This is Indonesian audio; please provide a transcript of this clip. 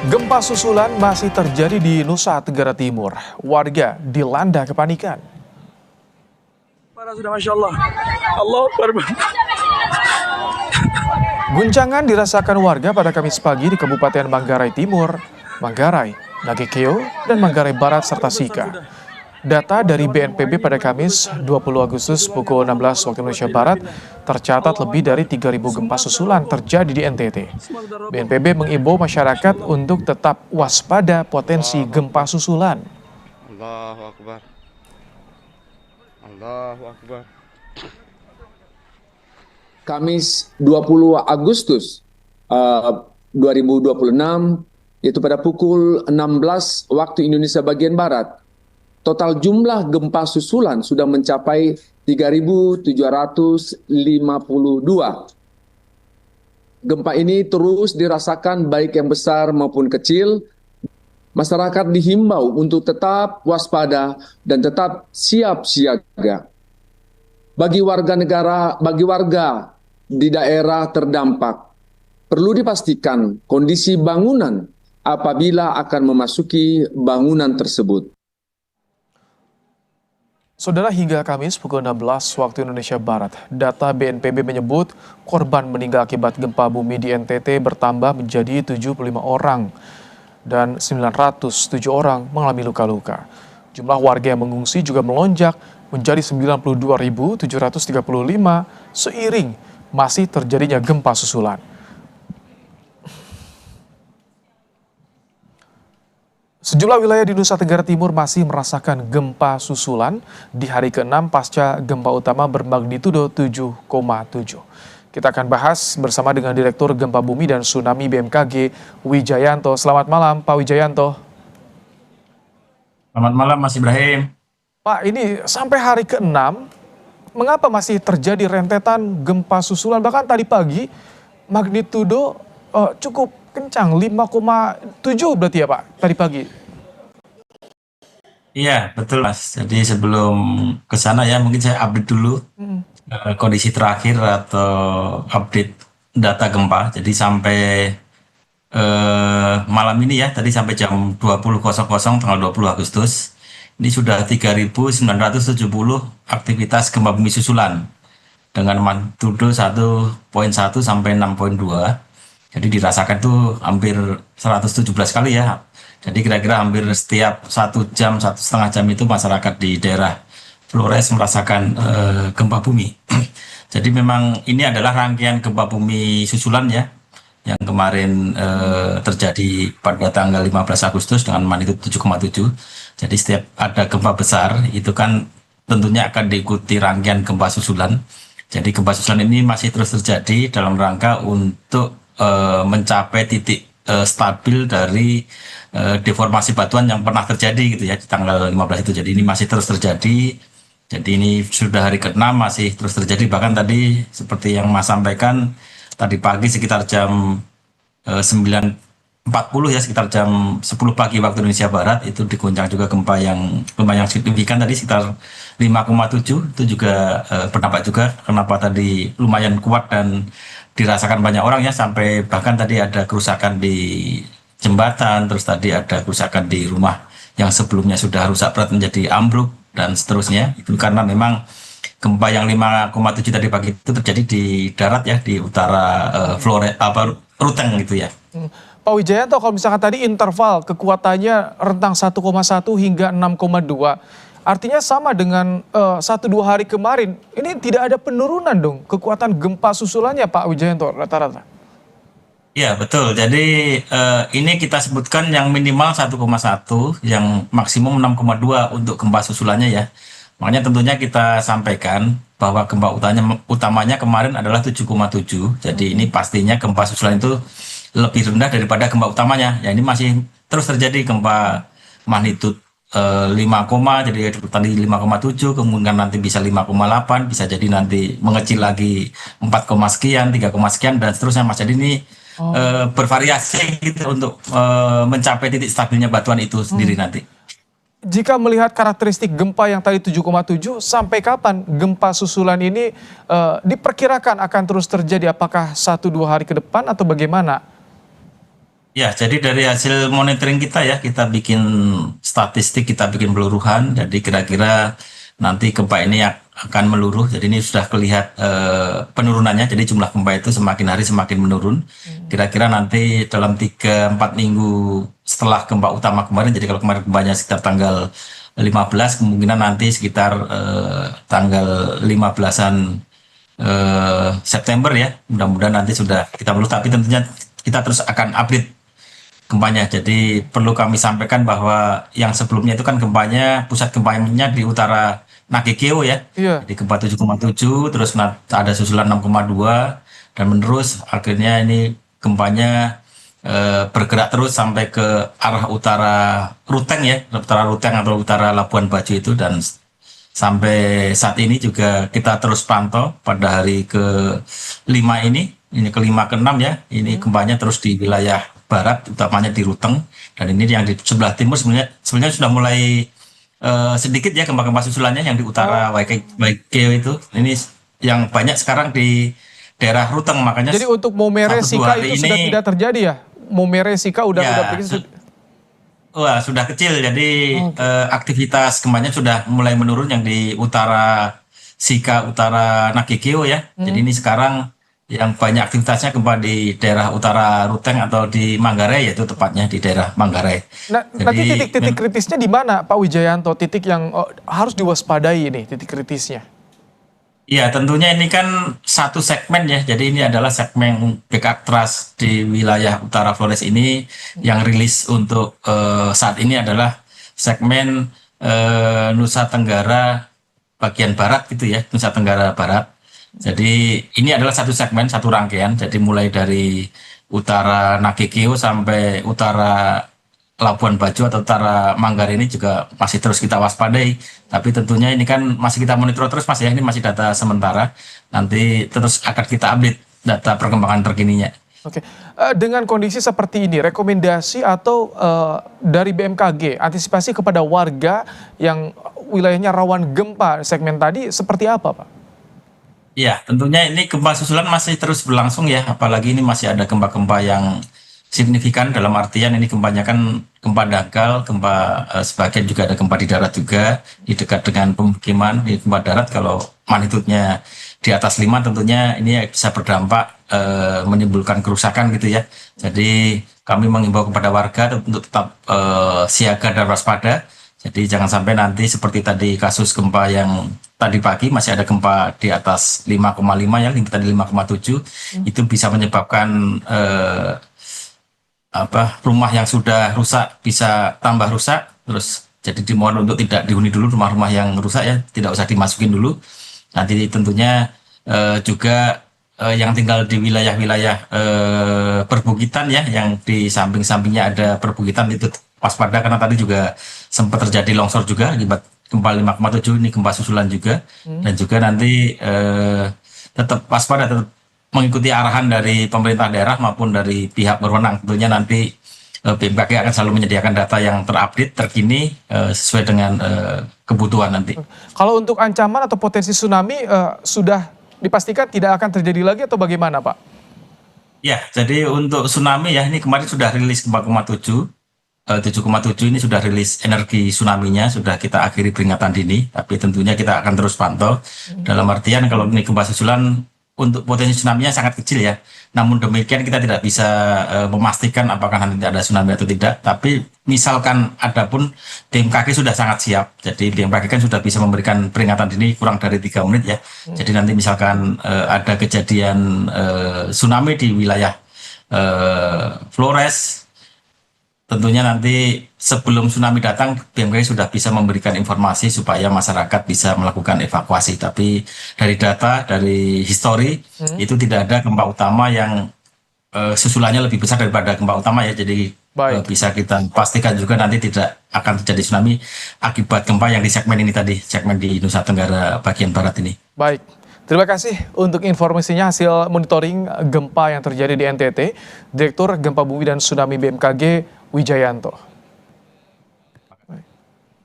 Gempa susulan masih terjadi di Nusa Tenggara Timur. Warga dilanda kepanikan. Sudah Masya Allah. Allah Akbar. Guncangan dirasakan warga pada Kamis pagi di Kabupaten Manggarai Timur, Manggarai, Nagekeo, dan Manggarai Barat serta Sika. Data dari BNPB pada Kamis 20 Agustus pukul 16 waktu Indonesia Barat tercatat lebih dari 3.000 gempa susulan terjadi di NTT. BNPB mengimbau masyarakat untuk tetap waspada potensi gempa susulan. Allahu Akbar. Allahu Akbar. Kamis 20 Agustus 2026, yaitu pada pukul 16 waktu Indonesia bagian Barat. Total jumlah gempa susulan sudah mencapai 3.752. Gempa ini terus dirasakan baik yang besar maupun kecil. Masyarakat dihimbau untuk tetap waspada dan tetap siap siaga. Bagi warga di daerah terdampak, perlu dipastikan kondisi bangunan apabila akan memasuki bangunan tersebut. Saudara, hingga Kamis pukul 16 waktu Indonesia Barat, data BNPB menyebut korban meninggal akibat gempa bumi di NTT bertambah menjadi 75 orang dan 907 orang mengalami luka-luka. Jumlah warga yang mengungsi juga melonjak menjadi 92.735 seiring masih terjadinya gempa susulan. Sejumlah wilayah di Nusa Tenggara Timur masih merasakan gempa susulan di hari ke-6 pasca gempa utama bermagnitudo 7,7. Kita akan bahas bersama dengan Direktur Gempa Bumi dan Tsunami BMKG, Wijayanto. Selamat malam, Pak Wijayanto. Selamat malam, Mas Ibrahim. Pak, ini sampai hari ke-6, mengapa masih terjadi rentetan gempa susulan? Bahkan tadi pagi magnitudo cukup kencang, 5,7 berarti ya Pak, tadi pagi? Iya, betul Mas. Jadi sebelum ke sana ya, mungkin saya update dulu kondisi terakhir atau update data gempa. Jadi sampai malam ini ya, tadi sampai jam 20.00 tanggal 20 Agustus, ini sudah 3.970 aktivitas gempa bumi susulan dengan magnitudo 1,1 sampai 6,2. Jadi dirasakan tuh hampir 117 kali ya. Jadi kira-kira hampir setiap 1 jam, 1,5 jam itu masyarakat di daerah Flores merasakan gempa bumi. Jadi memang ini adalah rangkaian gempa bumi susulan ya, yang kemarin terjadi pada tanggal 15 Agustus dengan magnitudo 7,7. Jadi setiap ada gempa besar itu kan tentunya akan diikuti rangkaian gempa susulan. Jadi gempa susulan ini masih terus terjadi dalam rangka untuk mencapai titik stabil dari deformasi batuan yang pernah terjadi gitu ya di tanggal 15 itu. Jadi ini masih terus terjadi. Jadi ini sudah hari ke-6 masih terus terjadi. Bahkan tadi seperti yang Mas sampaikan tadi pagi sekitar jam 9.40 ya, sekitar jam 10 pagi waktu Indonesia Barat itu diguncang juga gempa yang lumayan signifikan tadi sekitar 5,7. Itu juga berdampak juga kenapa tadi lumayan kuat dan dirasakan banyak orang ya, sampai bahkan tadi ada kerusakan di jembatan, terus tadi ada kerusakan di rumah yang sebelumnya sudah rusak berat menjadi ambruk dan seterusnya. Itu karena memang gempa yang 5,7 tadi pagi itu terjadi di darat ya, di utara Ruteng gitu ya. Pak Wijayanto, kalau misalkan tadi interval kekuatannya rentang 1,1 hingga 6,2, artinya sama dengan 1-2 hari kemarin. Ini tidak ada penurunan dong kekuatan gempa susulannya Pak Wijayanto rata-rata. Iya betul, jadi ini kita sebutkan yang minimal 1,1, yang maksimum 6,2 untuk gempa susulannya ya. Makanya tentunya kita sampaikan bahwa gempa utamanya kemarin adalah 7,7. Jadi ini pastinya gempa susulan itu lebih rendah daripada gempa utamanya. Ya ini masih terus terjadi gempa magnitudo 5, jadi tadi 5,7, kemudian nanti bisa 5,8, bisa jadi nanti mengecil lagi 4, sekian, 3, sekian dan seterusnya Mas. Jadi ini bervariasi gitu untuk mencapai titik stabilnya batuan itu sendiri nanti. Jika melihat karakteristik gempa yang tadi 7,7, sampai kapan gempa susulan ini diperkirakan akan terus terjadi? Apakah 1-2 hari ke depan atau bagaimana? Ya, jadi dari hasil monitoring kita ya, kita bikin statistik, kita bikin peluruhan. Jadi kira-kira nanti gempa ini akan meluruh. Jadi ini sudah kelihatan penurunannya. Jadi jumlah gempa itu semakin hari semakin menurun. Kira-kira nanti dalam 3-4 minggu setelah gempa utama kemarin. Jadi kalau kemarin gempanya sekitar tanggal 15, kemungkinan nanti sekitar tanggal 15-an September ya. Mudah-mudahan nanti sudah kita belum. Tapi tentunya kita terus akan update gempanya. Jadi perlu kami sampaikan bahwa yang sebelumnya itu kan gempanya, pusat gempanya di utara Nagekeo ya. Iya. Di gempa 7,7, terus ada susulan 6,2 dan menerus akhirnya ini gempanya bergerak terus sampai ke arah utara Ruteng ya, utara Ruteng atau utara Labuan Bajo itu, dan sampai saat ini juga kita terus pantau pada hari ke-5 ini ke-5 ke-6 ya. Ini gempanya terus di wilayah barat, utamanya di Ruteng, dan ini yang di sebelah timur sebenarnya sudah mulai sedikit ya gempa-gempa susulannya yang di utara Waikeo itu. Ini yang banyak sekarang di daerah Ruteng, makanya Jadi untuk Momere 1-2 Sika hari itu sudah tidak terjadi ya? Momere Sika udah Ya, begitu. wah, sudah kecil, jadi aktivitas gempanya sudah mulai menurun yang di utara Sika, utara Nagekeo ya. Jadi ini sekarang yang banyak aktivitasnya gempa di daerah utara Ruteng atau di Manggarai, yaitu tepatnya di daerah Manggarai. Nah, nanti titik-titik kritisnya di mana Pak Wijayanto? Titik yang harus diwaspadai ini, titik kritisnya. Iya, tentunya ini kan satu segmen ya. Jadi ini adalah segmen backup trust di wilayah utara Flores ini yang rilis untuk saat ini adalah segmen Nusa Tenggara bagian barat gitu ya, Nusa Tenggara Barat. Jadi ini adalah satu segmen, satu rangkaian. Jadi mulai dari utara Nagekeo sampai utara Labuan Bajo atau utara Manggarai ini juga masih terus kita waspadai. Tapi tentunya ini kan masih kita monitor terus Mas ya, ini masih data sementara. Nanti terus akan kita update data perkembangan terkininya. Oke, dengan kondisi seperti ini, rekomendasi atau dari BMKG, antisipasi kepada warga yang wilayahnya rawan gempa segmen tadi seperti apa Pak? Ya, tentunya ini gempa susulan masih terus berlangsung ya, apalagi ini masih ada gempa-gempa yang signifikan, dalam artian ini gempanya kan gempa dangkal, gempa sebagian juga ada gempa di darat juga, di dekat dengan pemukiman. Di gempa darat kalau magnitudenya di atas 5 tentunya ini bisa berdampak menimbulkan kerusakan gitu ya. Jadi kami mengimbau kepada warga untuk tetap siaga dan waspada. Jadi jangan sampai nanti seperti tadi kasus gempa yang tadi pagi masih ada gempa di atas 5,5 ya, tadi 5,7, itu bisa menyebabkan rumah yang sudah rusak bisa tambah rusak. Terus jadi dimohon untuk tidak dihuni dulu rumah-rumah yang rusak ya, tidak usah dimasukin dulu. Nanti tentunya juga yang tinggal di wilayah-wilayah perbukitan ya, yang di samping-sampingnya ada perbukitan itu waspada, karena tadi juga sempat terjadi longsor juga akibat gempa 5,7, ini gempa susulan juga. Dan juga nanti tetap waspada, tetap mengikuti arahan dari pemerintah daerah maupun dari pihak berwenang. Tentunya nanti BMKG akan selalu menyediakan data yang terupdate, terkini, sesuai dengan kebutuhan nanti. Kalau untuk ancaman atau potensi tsunami sudah dipastikan tidak akan terjadi lagi atau bagaimana Pak? Ya, jadi untuk tsunami ya, ini kemarin sudah rilis 4,7. 7,7 ini sudah rilis energi tsunami-nya, sudah kita akhiri peringatan dini, tapi tentunya kita akan terus pantau. Dalam artian kalau ini gempa susulan, untuk potensi tsunami-nya sangat kecil ya. Namun demikian kita tidak bisa memastikan apakah nanti ada tsunami atau tidak. Tapi misalkan ada pun, BMKG sudah sangat siap. Jadi BMKG kan sudah bisa memberikan peringatan dini kurang dari 3 menit ya. Jadi nanti misalkan ada kejadian tsunami di wilayah Flores, tentunya nanti sebelum tsunami datang, BMKG sudah bisa memberikan informasi supaya masyarakat bisa melakukan evakuasi. Tapi dari data, dari histori, itu tidak ada gempa utama yang susulannya lebih besar daripada gempa utama ya. Jadi bisa kita pastikan juga nanti tidak akan terjadi tsunami akibat gempa yang di segmen ini tadi, segmen di Nusa Tenggara bagian barat ini. Baik. Terima kasih untuk informasinya hasil monitoring gempa yang terjadi di NTT, Direktur Gempa Bumi dan Tsunami BMKG Wijayanto.